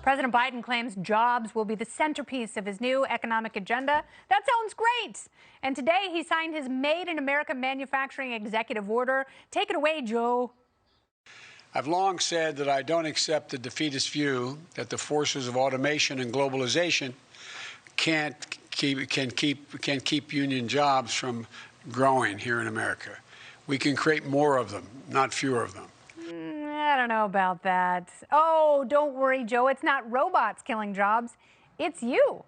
President Biden claims jobs will be the centerpiece of his new economic agenda. That sounds great. And today he signed his Made in America Manufacturing Executive Order. Take it away, Joe. I've long said that I don't accept the defeatist view that the forces of automation and globalization can keep union jobs from growing here in America. We can create more of them, not fewer of them. I don't know about that. Oh, don't worry, Joe. It's not robots killing jobs. It's you.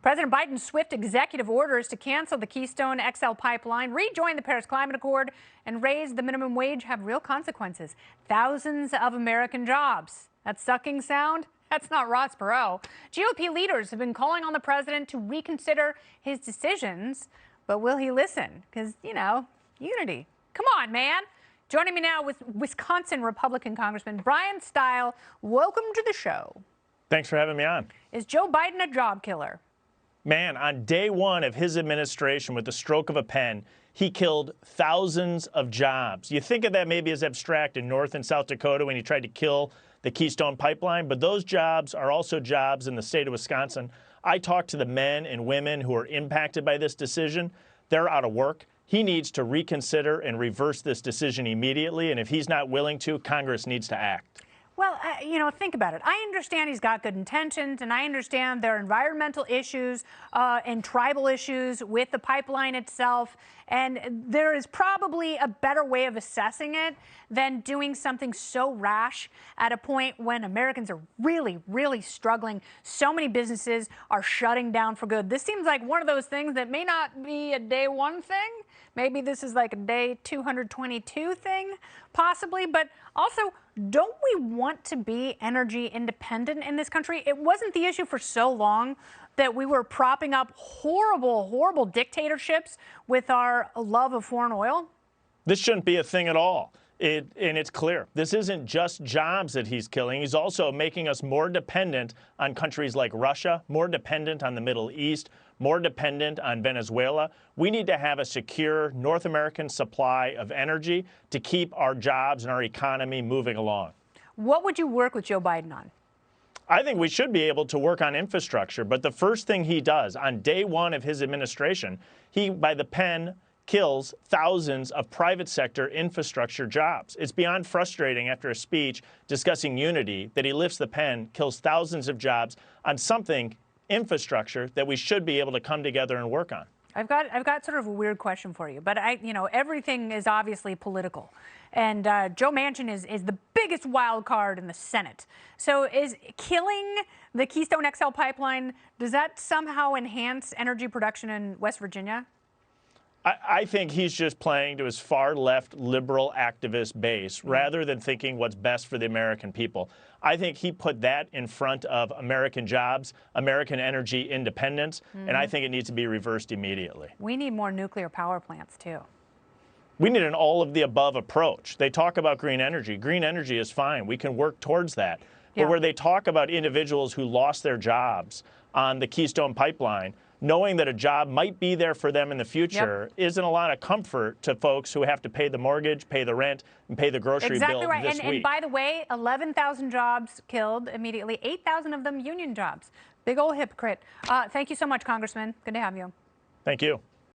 President Biden's swift executive orders to cancel the Keystone XL Pipeline, rejoin the Paris Climate Accord, and raise the minimum wage have real consequences. Thousands of American jobs. That sucking sound? That's not Ross Perot. GOP leaders have been calling on the president to reconsider his decisions, but will he listen? Because, you know, unity. Come on, man. Joining me now with Wisconsin Republican Congressman Bryan Steil. Welcome to the show. Thanks for having me on. Is Joe Biden a job killer? Man, on day one of his administration, with the stroke of a pen, he killed thousands of jobs. You think of that maybe as abstract in North and South Dakota when he tried to kill the Keystone Pipeline, but those jobs are also jobs in the state of Wisconsin. I talked to the men and women who are impacted by this decision. They're out of work. He needs to reconsider and reverse this decision immediately, and if he's not willing to, Congress needs to act. Well, you know, think about it. I understand he's got good intentions, and I understand there are environmental issues and tribal issues with the pipeline itself, and there is probably a better way of assessing it than doing something so rash at a point when Americans are really, really struggling. So many businesses are shutting down for good. This seems like one of those things that may not be a day one thing. Maybe this is like a day 222 thing, possibly. But also, don't we want to be energy independent in this country? It wasn't the issue for so long that we were propping up horrible, horrible dictatorships with our love of foreign oil. This shouldn't be a thing at all. And it's clear. This isn't just jobs that he's killing. He's also making us more dependent on countries like Russia, more dependent on the Middle East, more dependent on Venezuela. We need to have a secure North American supply of energy to keep our jobs and our economy moving along. What would you work with Joe Biden on? I think we should be able to work on infrastructure. But the first thing he does on day one of his administration, he, by the pen, kills thousands of private sector infrastructure jobs. It's beyond frustrating after a speech discussing unity that he lifts the pen, kills thousands of jobs on something, infrastructure, that we should be able to come together and work on. I've got sort of a weird question for you, but everything is obviously political, and Joe Manchin is the biggest wild card in the Senate. So is killing the Keystone XL pipeline, does that somehow enhance energy production in West Virginia? I think he's just playing to his far left liberal activist base rather than thinking what's best for the American people. I think he put that in front of American jobs, American energy independence, and I think it needs to be reversed immediately. We need more nuclear power plants, too. We need an all-of-the-above approach. They talk about green energy. Green energy is fine. We can work towards that. But where they talk about individuals who lost their jobs on the Keystone Pipeline, knowing that a job might be there for them in the future isn't a lot of comfort to folks who have to pay the mortgage, pay the rent, and pay the grocery bill right. this week. And by the way, 11,000 jobs killed immediately, 8,000 of them union jobs. Big old hypocrite. Thank you so much, Congressman. Good to have you. Thank you.